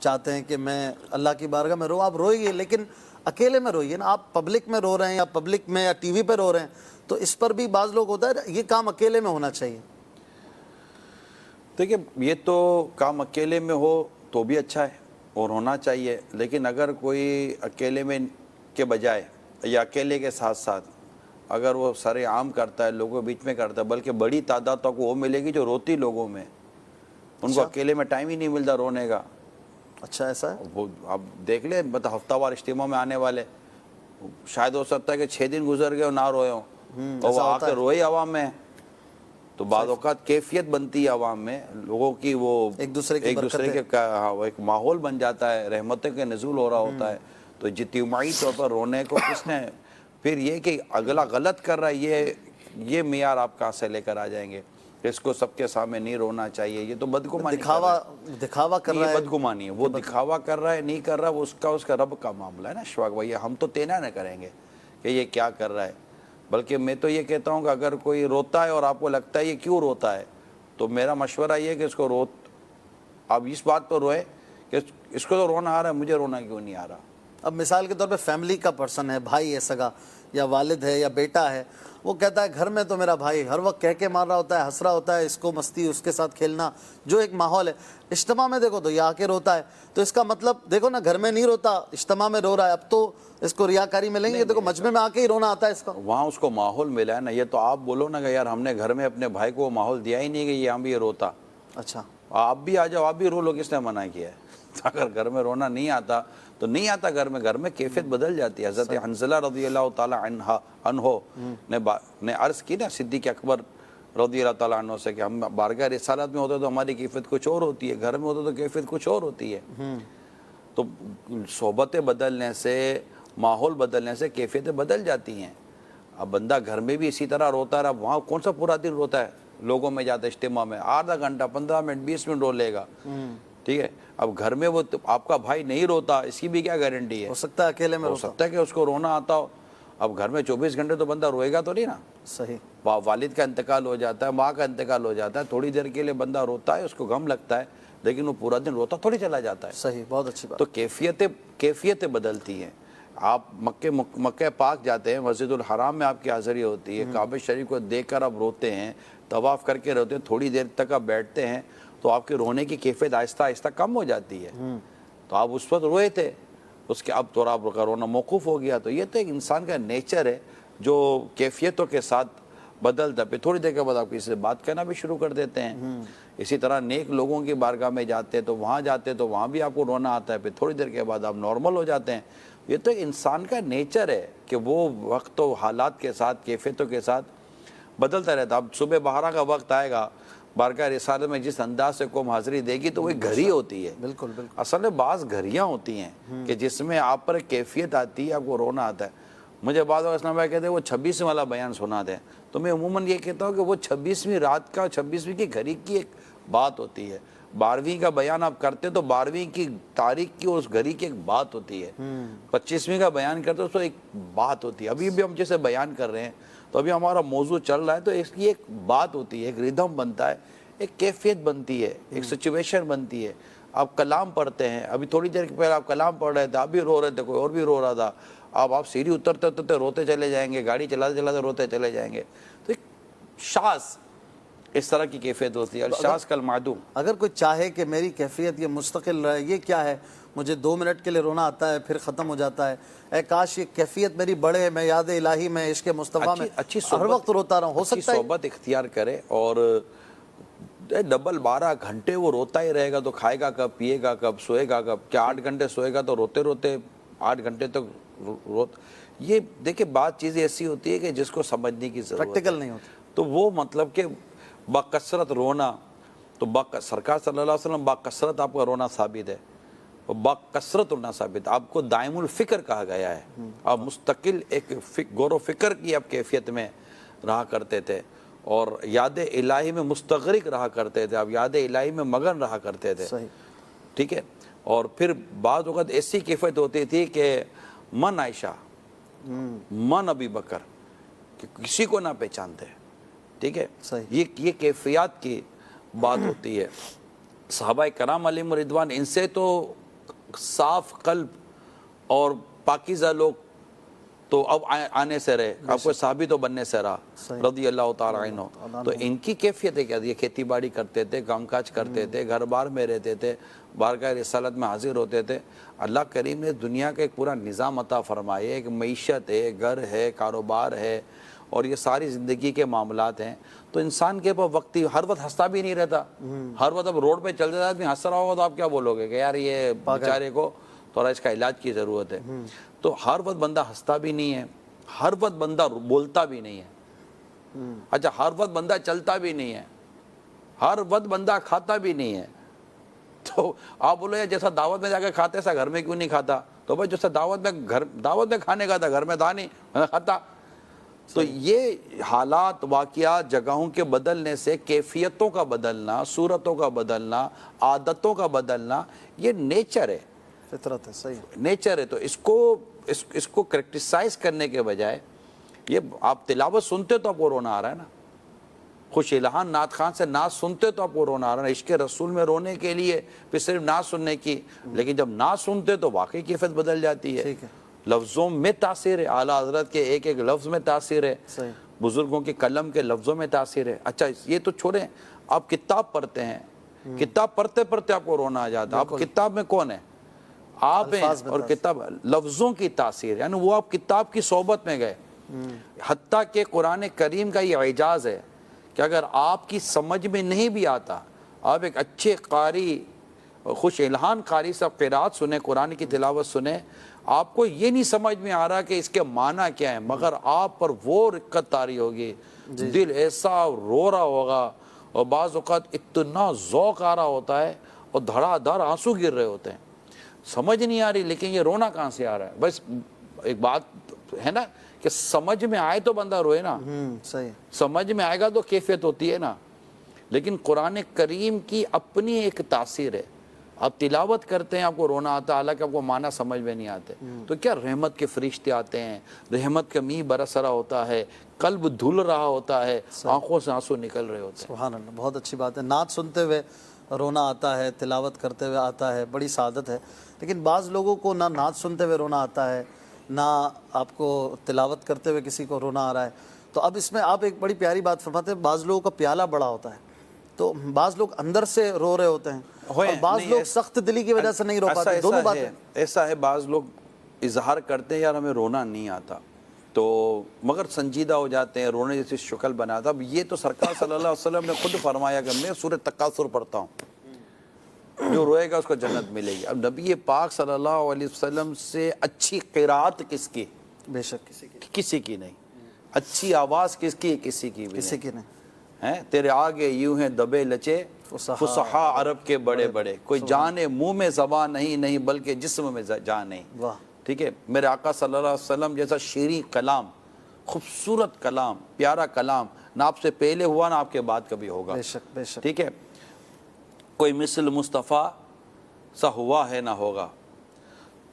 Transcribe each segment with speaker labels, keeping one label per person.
Speaker 1: چاہتے ہیں کہ میں اللہ کی بارگاہ میں رو، آپ روئیے لیکن اکیلے میں روئیے نا. آپ پبلک میں رو رہے ہیں یا پبلک میں یا ٹی وی پہ رو رہے ہیں تو اس پر بھی بعض لوگ ہوتا ہے یہ کام اکیلے میں ہونا چاہیے.
Speaker 2: دیکھیں یہ تو کام اکیلے میں ہو تو بھی اچھا ہے اور ہونا چاہیے، لیکن اگر کوئی اکیلے میں کے بجائے یا اکیلے کے ساتھ ساتھ اگر وہ سر عام کرتا ہے، لوگوں کے بیچ میں کرتا ہے، بلکہ بڑی تعداد تو وہ ملے گی جو روتی لوگوں میں، ان کو اکیلے میں ٹائم ہی نہیں ملتا رونے کا.
Speaker 1: اچھا ایسا ہے.
Speaker 2: وہ آپ دیکھ لیں مطلب ہفتہ وار اجتماع میں آنے والے شاید ہو سکتا ہے کہ 6 دن گزر گئے اور نہ روئے ہوں اور وہ آ کے روئے عوام میں. تو بعض اوقات کیفیت بنتی ہے عوام میں لوگوں کی، وہ
Speaker 1: ایک دوسرے کے
Speaker 2: ایک ماحول بن جاتا ہے، رحمتوں کے نزول ہو رہا ہوتا ہے. تو اجتماعی طور پر رونے کو کس نے، پھر یہ کہ اگلا غلط کر رہا ہے یہ معیار آپ کہاں سے لے کر آ جائیں گے کہ اس کو سب کے سامنے نہیں رونا چاہیے. یہ تو بدگمانی
Speaker 1: دکھاوا کر رہا ہے.
Speaker 2: یہ بدگمانی ہے. وہ دکھاوا کر رہا ہے نہیں کر رہا، وہ اس کا رب کا معاملہ ہے نا اشفاق بھائی. ہم تو تینا نہ کریں گے کہ یہ کیا کر رہا ہے، بلکہ میں تو یہ کہتا ہوں کہ اگر کوئی روتا ہے اور آپ کو لگتا ہے یہ کیوں روتا ہے تو میرا مشورہ یہ ہے کہ اس کو آپ اس بات پر روئے کہ اس کو تو رونا آ رہا ہے، مجھے رونا کیوں نہیں آ رہا.
Speaker 1: اب مثال کے طور پہ فیملی کا پرسن ہے، بھائی ہے سگا یا والد ہے یا بیٹا ہے، وہ کہتا ہے گھر میں تو میرا بھائی ہر وقت کہہ کے مار رہا ہوتا ہے، ہنس رہا ہوتا ہے، اس کو مستی، اس کے ساتھ کھیلنا، جو ایک ماحول ہے. اجتماع میں دیکھو تو یہ آ کے روتا ہے، تو اس کا مطلب دیکھو نا گھر میں نہیں روتا، اجتماع میں رو رہا ہے. اب تو اس کو ریاکاری میں لیں گے، دیکھو مجمع میں آ کے ہی رونا آتا ہے اس کا.
Speaker 2: وہاں اس کو ماحول ملا ہے نا. یہ تو آپ بولو نا کہ یار ہم نے گھر میں اپنے بھائی کو وہ ماحول دیا ہی نہیں کہ یہاں بھی یہ روتا.
Speaker 1: اچھا
Speaker 2: آپ بھی آ جاؤ، آپ بھی رو لو، کس نے منع کیا ہے؟ اگر گھر میں رونا نہیں آتا تو نہیں آتا گھر میں کیفیت بدل جاتی ہے. حضرت حنظلہ رضی اللہ تعالی عنہ نے عرض کی نا صدیق اکبر رضی اللہ تعالیٰ عنہ سے کہ ہم بارگاہ رسالت میں ہوتے تو ہماری کیفیت کچھ اور ہوتی ہے، گھر میں ہوتے تو کیفیت کچھ اور ہوتی ہے. تو صحبتیں بدلنے سے، ماحول بدلنے سے کیفیتیں بدل جاتی ہیں. اب بندہ گھر میں بھی اسی طرح روتا رہا، وہاں کون سا پورا دن روتا ہے؟ لوگوں میں جاتا ہے اجتماع میں آدھا گھنٹہ 15 منٹ 20 منٹ رو لے گا، ٹھیک ہے. اب گھر میں وہ آپ کا بھائی نہیں روتا، اس کی بھی کیا گارنٹی ہے؟
Speaker 1: ہو سکتا ہے اکیلے میں
Speaker 2: ہو
Speaker 1: روتا.
Speaker 2: سکتا ہے کہ اس کو رونا آتا ہو. اب گھر میں 24 گھنٹے تو بندہ روئے گا تو نہیں نا.
Speaker 1: صحیح.
Speaker 2: والد کا انتقال ہو جاتا ہے، ماں کا انتقال ہو جاتا ہے، تھوڑی دیر کے لیے بندہ روتا ہے، اس کو غم لگتا ہے، لیکن وہ پورا دن روتا تھوڑی چلا جاتا ہے.
Speaker 1: صحیح، بہت اچھی بات.
Speaker 2: تو کیفیتیں بدلتی ہیں. آپ مکہ پاک جاتے ہیں، مسجد الحرام میں آپ کی حاضری ہوتی ہے، کعبہ شریف کو دیکھ کر آپ روتے ہیں، طواف کر کے روتے ہیں، تھوڑی دیر تک آپ بیٹھتے ہیں تو آپ کے رونے کی کیفیت آہستہ آہستہ کم ہو جاتی ہے. تو آپ اس وقت روئے تھے، اس کے اب تو آپ کا رونا موقوف ہو گیا. تو یہ تو ایک انسان کا نیچر ہے جو کیفیتوں کے ساتھ بدلتا. پھر تھوڑی دیر کے بعد آپ کسی سے بات کرنا بھی شروع کر دیتے ہیں. اسی طرح نیک لوگوں کی بارگاہ میں جاتے تو وہاں بھی آپ کو رونا آتا ہے، پھر تھوڑی دیر کے بعد آپ نارمل ہو جاتے ہیں. یہ تو انسان کا نیچر ہے کہ وہ وقت و حالات کے ساتھ، کیفیتوں کے ساتھ بدلتا رہتا. اب صبح بہارا کا وقت آئے گا، بارگاہ رسالت میں جس انداز سے قوم حاضری دے گی تو وہ ایک گھڑی ہوتی ہے.
Speaker 1: بالکل بالکل.
Speaker 2: اصل میں بعض گھڑیاں ہوتی ہیں کہ جس میں آپ پر کیفیت آتی ہے، آپ کو رونا آتا ہے. مجھے بعض اسلام بھائی کہتے ہیں وہ 26 والا بیان سنا دیں، تو میں عموماً یہ کہتا ہوں کہ وہ 26ویں رات کا، 26ویں کی گھڑی کی ایک بات ہوتی ہے. 12ویں کا بیان آپ کرتے تو 12ویں کی تاریخ کی اس گھڑی کی ایک بات ہوتی ہے. 25ویں کا بیان کرتے تو ایک بات ہوتی ہے. ابھی بھی ہم جیسے بیان کر رہے ہیں تو ابھی ہمارا موضوع چل رہا ہے تو اس کی ایک بات ہوتی ہے، ایک ردھم بنتا ہے، ایک کیفیت بنتی ہے، ایک سچویشن بنتی ہے. آپ کلام پڑھتے ہیں، ابھی تھوڑی دیر پہلے آپ کلام پڑھ رہے تھے، آپ بھی رو رہے تھے، کوئی اور بھی رو رہا تھا. آپ سیڑھی اترتے اترتے روتے چلے جائیں گے، گاڑی چلاتے چلاتے روتے چلے جائیں گے. تو ایک شاذ اس طرح کی کیفیت ہوتی ہے. الشاذ کالمعدوم.
Speaker 1: اگر کوئی چاہے کہ میری کیفیت یہ مستقل رہے، یہ کیا ہے؟ مجھے 2 منٹ کے لیے رونا آتا ہے پھر ختم ہو جاتا ہے. اے کاش یہ کیفیت میری بڑھے، میں یاد الہی میں، عشق مصطفیٰ میں ہر وقت روتا رہوں. ہو سکتا ہے
Speaker 2: صحبت اختیار کرے اور ڈبل 12 گھنٹے وہ روتا ہی رہے گا تو کھائے گا کب، پیے گا کب، سوئے گا کب؟ کیا 8 گھنٹے سوئے گا تو روتے روتے 8 گھنٹے تک یہ دیکھیں بات چیزیں ایسی ہوتی ہے کہ جس کو سمجھنے کی ضرورت ہے،
Speaker 1: پریکٹیکل نہیں ہوتی.
Speaker 2: تو وہ مطلب کہ بکثرت رونا، تو سرکار صلی اللہ علیہ وسلم بکثرت آپ کا رونا ثابت ہے، بکثرت رونا ثابت. آپ کو دائم الفکر کہا گیا ہے. آپ مستقل ایک غور و فکر کی آپ کیفیت میں رہا کرتے تھے اور یاد الہی میں مستغرق رہا کرتے تھے، آپ یاد الہی میں مگن رہا کرتے تھے.
Speaker 1: صحیح.
Speaker 2: ٹھیک ہے. اور پھر بعض اوقات ایسی کیفیت ہوتی تھی کہ من عائشہ، من ابی بکر، کہ کسی کو نہ پہچانتے. ٹھیک ہے. یہ کیفیات کی بات ہوتی ہے. صحابہ کرام علیہم رضوان ان سے تو صاف قلب اور پاکیزہ لوگ تو اب آنے سے رہے، اب کوئی صحابی تو بننے سے رہا رضی اللہ تعالیٰ عنہ. تو ان کی کیفیتیں کیا تھی؟ کھیتی باڑی کرتے تھے، کام کاج کرتے تھے، گھر بار میں رہتے تھے، بارگاہ رسالت میں حاضر ہوتے تھے. اللہ کریم نے دنیا کا ایک پورا نظام عطا فرمایا ہے، ایک معیشت ہے، گھر ہے، کاروبار ہے، اور یہ ساری زندگی کے معاملات ہیں. تو انسان کے پاس وقت ہر وقت ہنستا بھی نہیں رہتا. ہر وقت اب روڈ پہ چلتے جاتے آدمی ہنس رہا ہوگا تو آپ کیا بولو گے کہ یار یہ بیچارے کو تھوڑا اس کا علاج کی ضرورت ہے. تو ہر وقت بندہ ہنستا بھی نہیں ہے، ہر وقت بندہ بولتا بھی نہیں ہے. اچھا، ہر وقت بندہ چلتا بھی نہیں ہے، ہر وقت بندہ کھاتا بھی نہیں ہے. تو آپ بولو یہ جیسا دعوت میں جا کے کھاتے ایسا گھر میں کیوں نہیں کھاتا؟ تو بھائی جیسا دعوت میں کھانے کا تھا گھر میں تھا نہیں کھاتا. تو یہ حالات، واقعات، جگہوں کے بدلنے سے کیفیتوں کا بدلنا، صورتوں کا بدلنا، عادتوں کا بدلنا، یہ نیچر ہے،
Speaker 1: فطرت ہے. صحیح
Speaker 2: نیچر ہے. تو اس کو کریکٹیسائز کرنے کے بجائے یہ آپ تلاوت سنتے تو آپ کو رونا آ رہا ہے نا، خوش الہان نعت خان سے نعت سنتے تو آپ کو رونا آ رہا ہے. عشق رسول میں رونے کے لیے پھر صرف نعت سننے کی، لیکن جب نعت سنتے تو واقعی کیفیت بدل جاتی ہے.
Speaker 1: ٹھیک ہے.
Speaker 2: لفظوں میں تاثیر ہے، اعلیٰ حضرت کے ایک ایک لفظ میں تاثیر ہے،
Speaker 1: صحیح.
Speaker 2: بزرگوں کے قلم کے لفظوں میں تاثیر ہے. اچھا یہ تو چھوڑیں، آپ کتاب پڑھتے ہیں، کتاب پڑھتے پڑھتے آپ کو رونا آ جاتا ہے. آپ کتاب میں کون ہے؟ آپ ہیں. اور کتاب لفظوں کی تاثیر، یعنی وہ آپ کتاب کی صحبت میں گئے. حتیٰ کہ قرآن کریم کا یہ اعجاز ہے کہ اگر آپ کی سمجھ میں نہیں بھی آتا، آپ ایک اچھے قاری، خوش الہان قاری سے قرات سنیں، قرآن کی تلاوت سنیں، آپ کو یہ نہیں سمجھ میں آ رہا کہ اس کے معنی کیا ہے، مگر آپ پر وہ رقت طاری ہوگی، دل ایسا رو رہا ہوگا، اور بعض اوقات اتنا ذوق آ رہا ہوتا ہے اور دھڑا دھڑ آنسو گر رہے ہوتے ہیں. سمجھ نہیں آ رہی، لیکن یہ رونا کہاں سے آ رہا ہے؟ بس ایک بات ہے نا کہ سمجھ میں آئے تو بندہ روئے نا،
Speaker 1: صحیح.
Speaker 2: سمجھ میں آئے گا تو کیفیت ہوتی ہے نا. لیکن قرآن کریم کی اپنی ایک تاثیر ہے. آپ تلاوت کرتے ہیں آپ کو رونا آتا ہے، حالانکہ آپ کو معنی سمجھ میں نہیں آتے. تو کیا رحمت کے فرشتے آتے ہیں، رحمت کا میہ برس رہا ہوتا ہے، قلب دھل رہا ہوتا ہے، آنکھوں سے آنسو نکل رہے ہوتے ہیں.
Speaker 1: سبحان اللہ، بہت اچھی بات ہے. نعت سنتے ہوئے رونا آتا ہے، تلاوت کرتے ہوئے آتا ہے، بڑی سعادت ہے. لیکن بعض لوگوں کو نہ نعت سنتے ہوئے رونا آتا ہے، نہ آپ کو تلاوت کرتے ہوئے کسی کو رونا آ رہا ہے. تو اب اس میں آپ ایک بڑی پیاری بات فرماتے ہیں، بعض لوگوں کا پیالہ بڑا ہوتا ہے تو بعض لوگ اندر سے رو رہے ہوتے ہیں، اور بعض لوگ سخت دلی کی وجہ سے نہیں رو پاتے. دونوں باتیں.
Speaker 2: ایسا ہے، بعض لوگ اظہار کرتے ہیں یار ہمیں رونا نہیں آتا، تو مگر سنجیدہ ہو جاتے ہیں، رونے جیسی شکل بناتا. اب یہ تو سرکار صلی اللہ علیہ وسلم نے خود فرمایا کہ میں سورہ تکاثر پڑھتا ہوں، جو روئے گا اس کو جنت ملے گی. اب نبی پاک صلی اللہ علیہ وسلم سے اچھی قرات کس کی؟
Speaker 1: بے شک
Speaker 2: کسی کی نہیں. اچھی آواز کس کی؟ کسی کی بھی
Speaker 1: کسی کی نہیں.
Speaker 2: ہیں تیرے آگے یوں ہیں دبے لچے فصحا عرب کے بڑے بڑے، کوئی جانے منہ میں زبان نہیں بلکہ جسم میں جان نہیں.
Speaker 1: واہ.
Speaker 2: ٹھیک ہے، میرے آقا صلی اللہ علیہ وسلم جیسا شیریں کلام، خوبصورت کلام، پیارا کلام نہ آپ سے پہلے ہوا نہ آپ کے بعد کبھی ہوگا.
Speaker 1: بے شک بے شک.
Speaker 2: ٹھیک ہے، کوئی مثل مصطفیٰ سا ہوا ہے نہ ہوگا.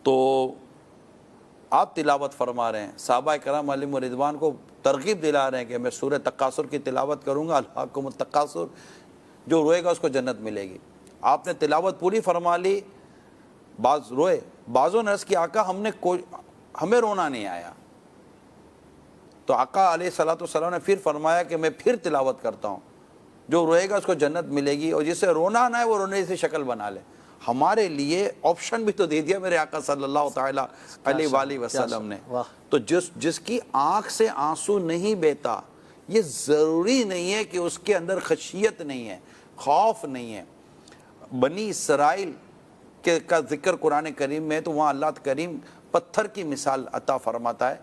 Speaker 2: تو آپ تلاوت فرما رہے ہیں، صحابہ کرام علیہم رضوان کو ترغیب دلا رہے ہیں کہ میں سورہ تکاثر کی تلاوت کروں گا، الہاکم التکاثر، جو روئے گا اس کو جنت ملے گی. آپ نے تلاوت پوری فرما لی، بعض روئے، بعضوں نے عرض کی آقا ہمیں رونا نہیں آیا. تو آقا علیہ الصلوۃ والسلام نے پھر فرمایا کہ میں پھر تلاوت کرتا ہوں، جو روئے گا اس کو جنت ملے گی، اور جسے رونا نہ ہے وہ رونے سے شکل بنا لے. ہمارے لیے آپشن بھی تو دے دیا میرے آقا صلی اللہ تعالیٰ علیہ وآلہ وسلم نے. تو جس کی آنکھ سے آنسو نہیں بہتا، یہ ضروری نہیں ہے کہ اس کے اندر خشیت نہیں ہے، خوف نہیں ہے. بنی اسرائیل کا ذکر قرآن کریم میں تو وہاں اللہ کریم پتھر کی مثال عطا فرماتا ہے،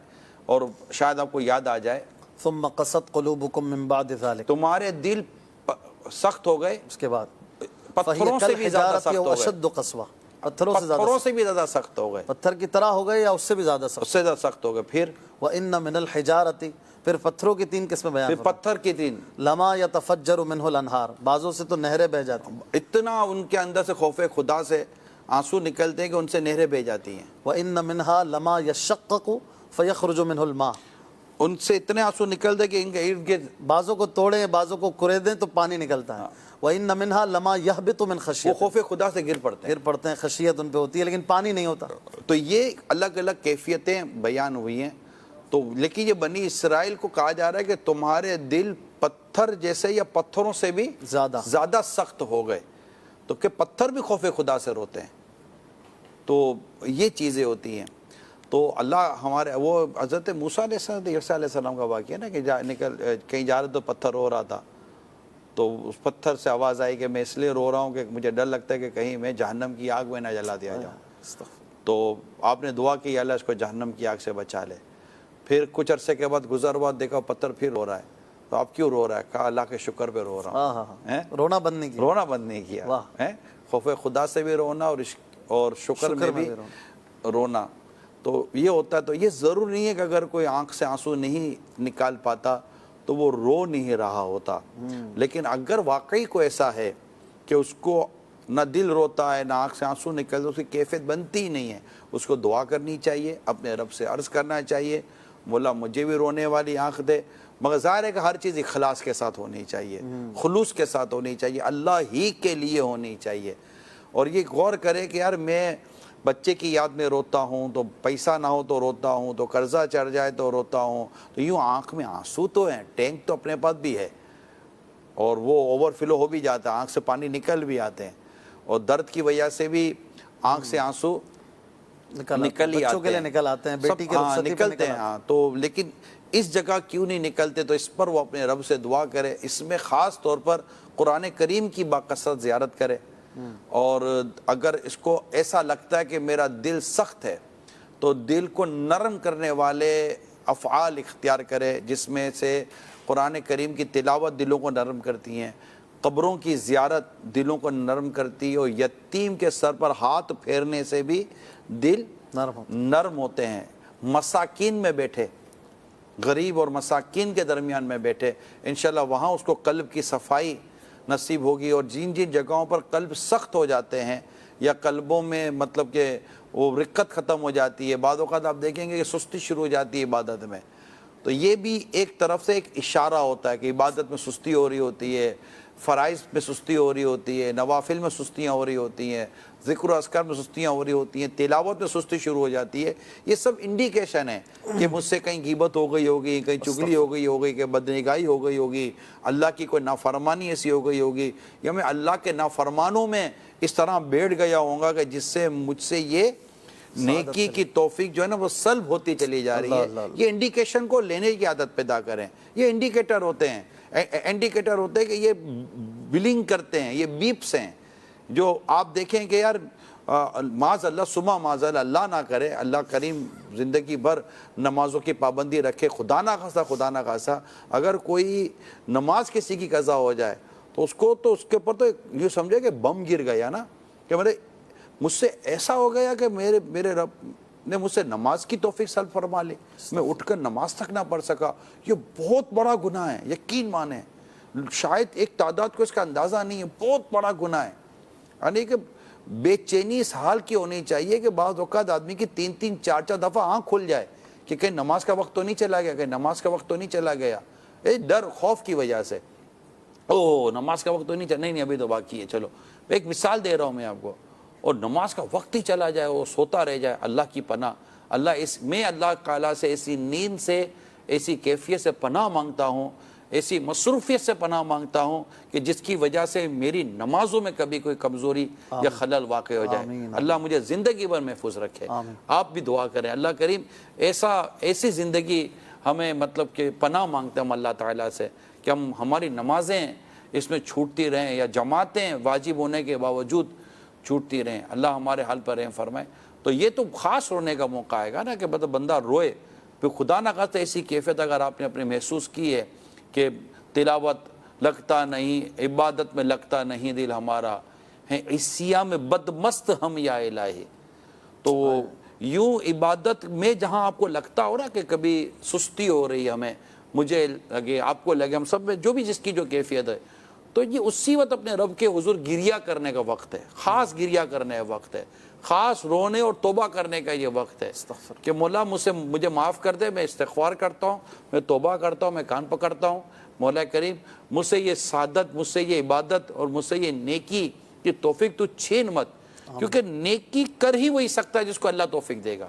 Speaker 2: اور شاید آپ کو یاد آ جائے
Speaker 1: ثم قست قلوبکم من بعد ذلک،
Speaker 2: تمہارے دل سخت ہو گئے،
Speaker 1: اس کے بعد
Speaker 2: پتھروں سے بھی زیادہ سخت ہو گئے،
Speaker 1: اشد قسوہ، پتھروں
Speaker 2: سے بھی زیادہ سخت ہو گئے،
Speaker 1: پتھر کی طرح ہو گئے یا اس سے بھی زیادہ سخت،
Speaker 2: اس سے زیادہ سخت ہو گئے. پھر
Speaker 1: وَإِنَّ مِنَ الْحِجَارَةِ، پھر پتھروں کی 3 قسمیں بیان
Speaker 2: پھر پتھر کی 3
Speaker 1: لما یتفجر منہ الانہار، بعضوں سے تو نہریں بہ جاتی ہیں.
Speaker 2: اتنا ان کے اندر سے خوف خدا سے آنسو نکلتے ہیں کہ ان سے نہریں بہ جاتی ہیں.
Speaker 1: وَإِنَّ مِنْهَا لَمَا يَشَّقَّقُ فَيَخْرُجُ مِنْهُ الْمَاءُ،
Speaker 2: ان سے اتنے آنسو نکلتے کہ ان کے ارد گرد
Speaker 1: بعضوں کو توڑیں بعضوں کو کریدیں تو پانی نکلتا ہے. وَإِنَّ مِنْهَا لَمَا يَهْبِطُ مِنْ
Speaker 2: وہ
Speaker 1: خَشْيَةِ،
Speaker 2: خوف خدا سے گر پڑتے ہیں.
Speaker 1: گر پڑتے ہیں، خشیت ان پہ ہوتی ہے لیکن پانی نہیں ہوتا.
Speaker 2: تو یہ الگ الگ کیفیتیں بیان ہوئی ہیں. تو لیکن یہ بنی اسرائیل کو کہا جا رہا ہے کہ تمہارے دل پتھر جیسے یا پتھروں سے بھی زیادہ سخت ہو گئے. تو کہ پتھر بھی خوف خدا سے روتے ہیں. تو یہ چیزیں ہوتی ہیں. تو اللہ ہمارے وہ حضرت موسیٰ علیہ السلام کا واقعہ ہے نا کہ کہیں جا رہے تو پتھر رو رہا تھا. تو اس پتھر سے آواز آئی کہ میں اس لیے رو رہا ہوں کہ مجھے ڈر لگتا ہے کہ کہیں میں جہنم کی آگ میں نہ جلا دیا جاؤں. تو آپ نے دعا کی اللہ اس کو جہنم کی آگ سے بچا لے. پھر کچھ عرصے کے بعد گزر ہوا دیکھا پتھر پھر رو رہا ہے. تو آپ کیوں رو رہا ہے؟ کہا اللہ کے شکر پہ رو رہا ہوں.
Speaker 1: رونا بند نہیں کیا.
Speaker 2: رونا بند نہیں کیا. خوف خدا سے بھی رونا اور شکر میں بھی رونا. تو یہ ہوتا ہے. تو یہ ضرور نہیں ہے کہ اگر کوئی آنکھ سے آنسو نہیں نکال پاتا تو وہ رو نہیں رہا ہوتا. لیکن اگر واقعی کو ایسا ہے کہ اس کو نہ دل روتا ہے نہ آنکھ سے آنسو نکلتے، اس کی کیفیت بنتی ہی نہیں ہے، اس کو دعا کرنی چاہیے، اپنے رب سے عرض کرنا چاہیے مولا مجھے بھی رونے والی آنکھ دے. مگر ظاہر ہے کہ ہر چیز اخلاص کے ساتھ ہونی چاہیے، خلوص کے ساتھ ہونی چاہیے، اللہ ہی کے لیے ہونی چاہیے. اور یہ غور کرے کہ یار میں بچے کی یاد میں روتا ہوں تو پیسہ نہ ہو تو روتا ہوں، تو قرضہ چڑھ جائے تو روتا ہوں. تو یوں آنکھ میں آنسو تو ہیں، ٹینک تو اپنے پاس بھی ہے اور وہ اوور فلو ہو بھی جاتا ہے، آنکھ سے پانی نکل بھی آتے ہیں. اور درد کی وجہ سے بھی آنکھ سے آنسو نکل ہی
Speaker 1: بچوں کے لیے نکل آتے ہیں، بیٹی کے رخصتی پہ
Speaker 2: نکلتے ہیں. تو لیکن اس جگہ کیوں نہیں نکلتے؟ تو اس پر وہ اپنے رب سے دعا کرے. اس میں خاص طور پر قرآن کریم کی باکثرت زیارت کرے. اور اگر اس کو ایسا لگتا ہے کہ میرا دل سخت ہے تو دل کو نرم کرنے والے افعال اختیار کرے، جس میں سے قرآن کریم کی تلاوت دلوں کو نرم کرتی ہیں، قبروں کی زیارت دلوں کو نرم کرتی ہے، اور یتیم کے سر پر ہاتھ پھیرنے سے بھی دل نرم ہوتے ہیں. مساکین میں بیٹھے، غریب اور مساکین کے درمیان میں بیٹھے، انشاءاللہ وہاں اس کو قلب کی صفائی نصیب ہوگی. اور جن جگہوں پر قلب سخت ہو جاتے ہیں یا قلبوں میں مطلب کہ وہ رقت ختم ہو جاتی ہے، بعض اوقات آپ دیکھیں گے کہ سستی شروع ہو جاتی ہے عبادت میں، تو یہ بھی ایک طرف سے ایک اشارہ ہوتا ہے کہ عبادت میں سستی ہو رہی ہوتی ہے، فرائض میں سستی ہو رہی ہوتی ہے، نوافل میں سستیاں ہو رہی ہوتی ہیں، ذکر و اذکار میں سستیاں ہو رہی ہوتی ہیں، تلاوت میں سستی شروع ہو جاتی ہے. یہ سب انڈیکیشن ہے کہ مجھ سے کہیں غیبت ہو گئی ہوگی، کہیں چغلی ہو گئی ہوگی، کہ بدنگاہی ہو گئی ہوگی، اللہ کی کوئی نافرمانی ایسی ہو گئی ہوگی، یا میں اللہ کے نافرمانوں میں اس طرح بیٹھ گیا ہوں گا کہ جس سے مجھ سے یہ نیکی کی توفیق جو ہے نا وہ سلب ہوتی چلی جا رہی ہے. یہ انڈیکیشن کو لینے کی عادت پیدا کریں. یہ انڈیکیٹر ہوتے ہیں، انڈیکیٹر ہوتے ہیں کہ یہ بلنگ کرتے ہیں، یہ بیپس ہیں جو آپ دیکھیں کہ یار معاذ اللہ سما معاذ اللہ نہ کرے، اللہ کریم زندگی بھر نمازوں کی پابندی رکھے، خدا نہ خاصا اگر کوئی نماز کسی کی قضا ہو جائے تو اس کے اوپر تو یہ سمجھے کہ بم گر گیا نا، کہ مجھ سے ایسا ہو گیا کہ میرے رب نے مجھ سے نماز کی توفیق سلب فرما لی، میں اٹھ کر نماز تک نہ پڑھ سکا. یہ بہت بڑا گناہ ہے، یقین مانیں. شاید ایک تعداد کو اس کا اندازہ نہیں ہے، بہت بڑا گناہ ہے. یعنی کہ بے چینی اس حال کی ہونی چاہیے کہ بعض اوقات آدمی کی 3 4 دفعہ آنکھ کھل جائے کہ کہیں نماز کا وقت تو نہیں چلا گیا، کہیں نماز کا وقت تو نہیں چلا گیا، ڈر خوف کی وجہ سے. نماز کا وقت تو نہیں چلا، نہیں ابھی تو باقی ہے. چلو ایک مثال دے رہا ہوں میں آپ کو. اور نماز کا وقت ہی چلا جائے، وہ سوتا رہ جائے، اللہ کی پناہ. اللہ تعالیٰ سے ایسی نیند سے، ایسی کیفیت سے پناہ مانگتا ہوں، ایسی مصروفیت سے پناہ مانگتا ہوں کہ جس کی وجہ سے میری نمازوں میں کبھی کوئی کمزوری یا خلل واقع ہو جائے. اللہ مجھے زندگی بھر محفوظ رکھے. آپ بھی دعا کریں اللہ کریم ایسی زندگی ہمیں مطلب کہ پناہ مانگتے ہم اللہ تعالیٰ سے کہ ہماری نمازیں اس میں چھوٹتی رہیں یا جماعتیں واجب ہونے کے باوجود چھوٹتی رہیں. اللہ ہمارے حال پر رحم فرمائے. تو یہ تو خاص رونے کا موقع آئے گا نا کہ بندہ روئے. پھر خدا نہ خواستہ ایسی کیفیت اگر آپ نے اپنے محسوس کی ہے کہ تلاوت لگتا نہیں، عبادت میں لگتا نہیں دل ہمارا ہے، عیسیٰ میں بدمست ہم یا الہی. تو یوں عبادت میں جہاں آپ کو لگتا ہو نا کہ کبھی سستی ہو رہی ہے، ہمیں مجھے لگے، آپ کو لگے، ہم سب میں جو بھی جس کی جو کیفیت ہے، تو یہ اسی وقت اپنے رب کے حضور گریہ کرنے کا وقت ہے، خاص گریہ کرنے کا وقت ہے، خاص رونے اور توبہ کرنے کا یہ وقت ہے کہ مولا مجھے معاف کر دے. میں استغفار کرتا ہوں، میں توبہ کرتا ہوں، میں کان پکڑتا ہوں، مولا کریم مجھ سے یہ سعادت، مجھ سے یہ عبادت اور مجھ سے یہ نیکی کی توفیق تو چھین مت، کیونکہ نیکی کر ہی وہی سکتا ہے جس کو اللہ توفیق دے گا.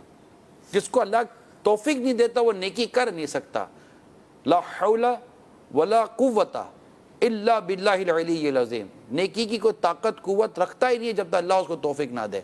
Speaker 2: جس کو اللہ توفیق نہیں دیتا وہ نیکی کر نہیں سکتا. لا حول ولا قوت الا باللہ العلی العظیم. نیکی کی کوئی طاقت قوت رکھتا ہی نہیں ہے جب تک اللہ اس کو توفیق نہ دے.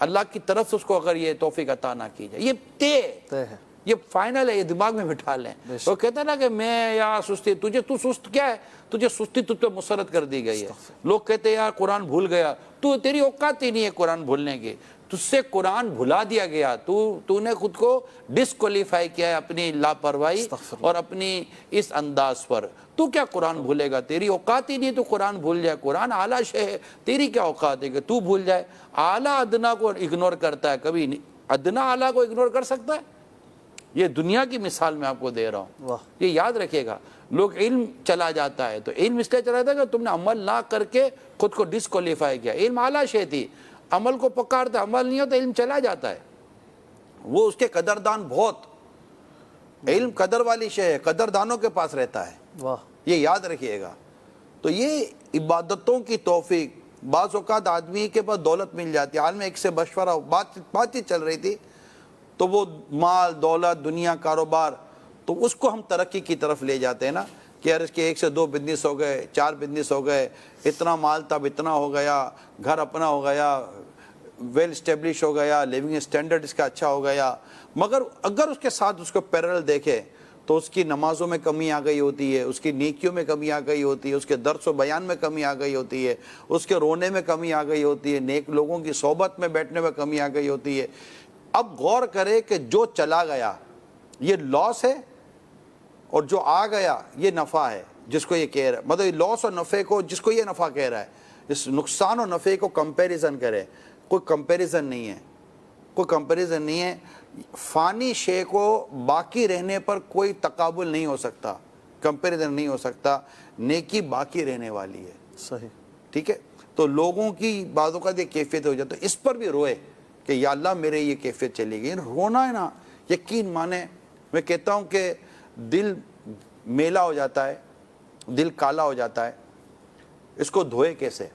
Speaker 2: اللہ کی طرف سے اس کو اگر یہ توفیق عطا نہ کی جائے. یہ طے
Speaker 1: ہے،
Speaker 2: یہ فائنل ہے، یہ دماغ میں بٹھا لیں. وہ کہتا ہے نا کہ میں یا سستی، تو سست کیا ہے؟ تجھے سستی تجھ پہ مسرت کر دی گئی ہے. لوگ کہتے ہیں یار قرآن بھول گیا، تیری اوقات ہی نہیں ہے قرآن بھولنے کی. تجھ سے قرآن بھلا دیا گیا، تو نے خود کو ڈسکوالیفائی کیا ہے اپنی لاپرواہی اور اپنی اس انداز پر. تو کیا قرآن بھولے گا؟ تیری اوقات ہی نہیں تو قرآن بھول جائے. قرآن اعلیٰ شے ہے، تیری کیا اوقات ہے کہ تو بھول جائے؟ اعلیٰ ادنا کو اگنور کرتا ہے، کبھی ادنا اعلیٰ کو اگنور کر سکتا ہے؟ یہ دنیا کی مثال میں آپ کو دے رہا ہوں. یہ یاد رکھیے گا. لوگ علم چلا جاتا ہے تو علم اس لیے چلا جاتا ہے کہ تم نے عمل نہ کر کے خود کو ڈسکوالیفائی کیا. علم اعلیٰ شے تھی، عمل کو پکارتا، عمل نہیں ہوتا علم چلا جاتا ہے. وہ اس کے قدردان بہت، علم قدر والی شے ہے، قدردانوں کے پاس رہتا ہے. یہ یاد رکھیے گا. تو یہ عبادتوں کی توفیق. بعض اوقات آدمی کے پاس دولت مل جاتی ہے. حال میں ایک سے مشورہ بات چیت چل رہی تھی، تو وہ مال دولت دنیا کاروبار، تو اس کو ہم ترقی کی طرف لے جاتے ہیں نا کہ یار اس کے 1 سے 2 بزنس ہو گئے، 4 بزنس ہو گئے، اتنا مال تب اتنا ہو گیا، گھر اپنا ہو گیا، ویل اسٹیبلش ہو گیا، لیونگ اسٹینڈرڈ اس کا اچھا ہو گیا. مگر اگر اس کے ساتھ اس کو پیرل دیکھے تو اس کی نمازوں میں کمی آ گئی ہوتی ہے، اس کی نیکیوں میں کمی آ گئی ہوتی ہے، اس کے درس و بیان میں کمی آ گئی ہوتی ہے، اس کے رونے میں کمی آ گئی ہوتی ہے، نیک لوگوں کی صحبت میں بیٹھنے میں کمی آ گئی ہوتی ہے. اب غور کرے کہ جو چلا گیا یہ لاس ہے اور جو آ گیا یہ نفع ہے. جس کو یہ کہہ رہا ہے، مطلب لاس اور نفع کو، جس کو یہ نفع کہہ رہا ہے، اس نقصان اور نفع کو کمپیریزن کرے. کوئی کمپیریزن نہیں ہے، کوئی کمپیریزن نہیں ہے. فانی شے کو باقی رہنے پر کوئی تقابل نہیں ہو سکتا، کمپیریزن نہیں ہو سکتا. نیکی باقی رہنے والی ہے.
Speaker 1: صحیح،
Speaker 2: ٹھیک ہے. تو لوگوں کی بعض اوقات یہ کیفیت ہو جاتی ہے، اس پر بھی روئے کہ یا اللہ میرے یہ کیفیت چلی گئی. رونا ہے نا، یقین مانے میں کہتا ہوں کہ دل میلا ہو جاتا ہے، دل کالا ہو جاتا ہے. اس کو دھوئے کیسے؟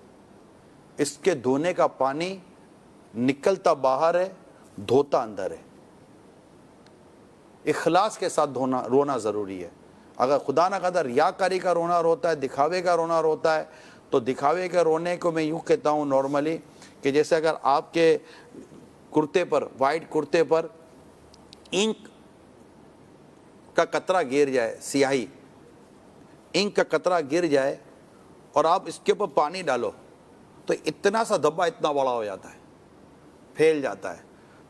Speaker 2: اس کے دھونے کا پانی نکلتا باہر ہے، دھوتا اندر ہے. اخلاص کے ساتھ رونا ضروری ہے. اگر خدا نہ قدر ریاکاری کا رونا روتا ہے، دکھاوے کا رونا روتا ہے، تو دکھاوے کے رونے کو میں یوں کہتا ہوں نارملی کہ جیسے اگر آپ کے کرتے پر، وائٹ کرتے پر انک کا قطرہ گر جائے، سیاہی انک کا قطرہ گر جائے اور آپ اس کے اوپر پانی ڈالو تو اتنا سا دھبا اتنا بڑا ہو جاتا ہے، پھیل جاتا ہے.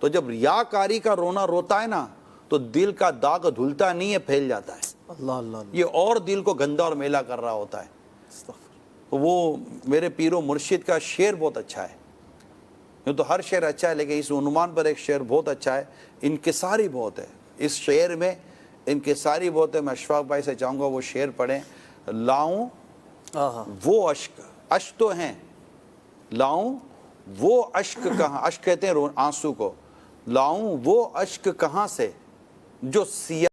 Speaker 2: تو جب ریاکاری کا رونا روتا ہے نا تو دل کا داغ دھلتا نہیں ہے، پھیل جاتا ہے.
Speaker 1: اللہ اللہ.
Speaker 2: یہ اور دل کو گندا اور میلا کر رہا ہوتا ہے. وہ میرے پیر و مرشد کا شعر بہت اچھا ہے. یوں تو ہر شعر اچھا ہے لیکن اس عنوان پر ایک شعر بہت اچھا ہے، انکساری بہت ہے اس شعر میں، انکساری بہت ہے. میں اشفاق بھائی سے چاہوں گا وہ شعر پڑھیں. لاؤں وہ اشک، اشک تو ہیں، لاؤں وہ اشک کہاں، اشک کہتے ہیں آنسو کو. لاؤں وہ اشک کہاں سے جو سیاہ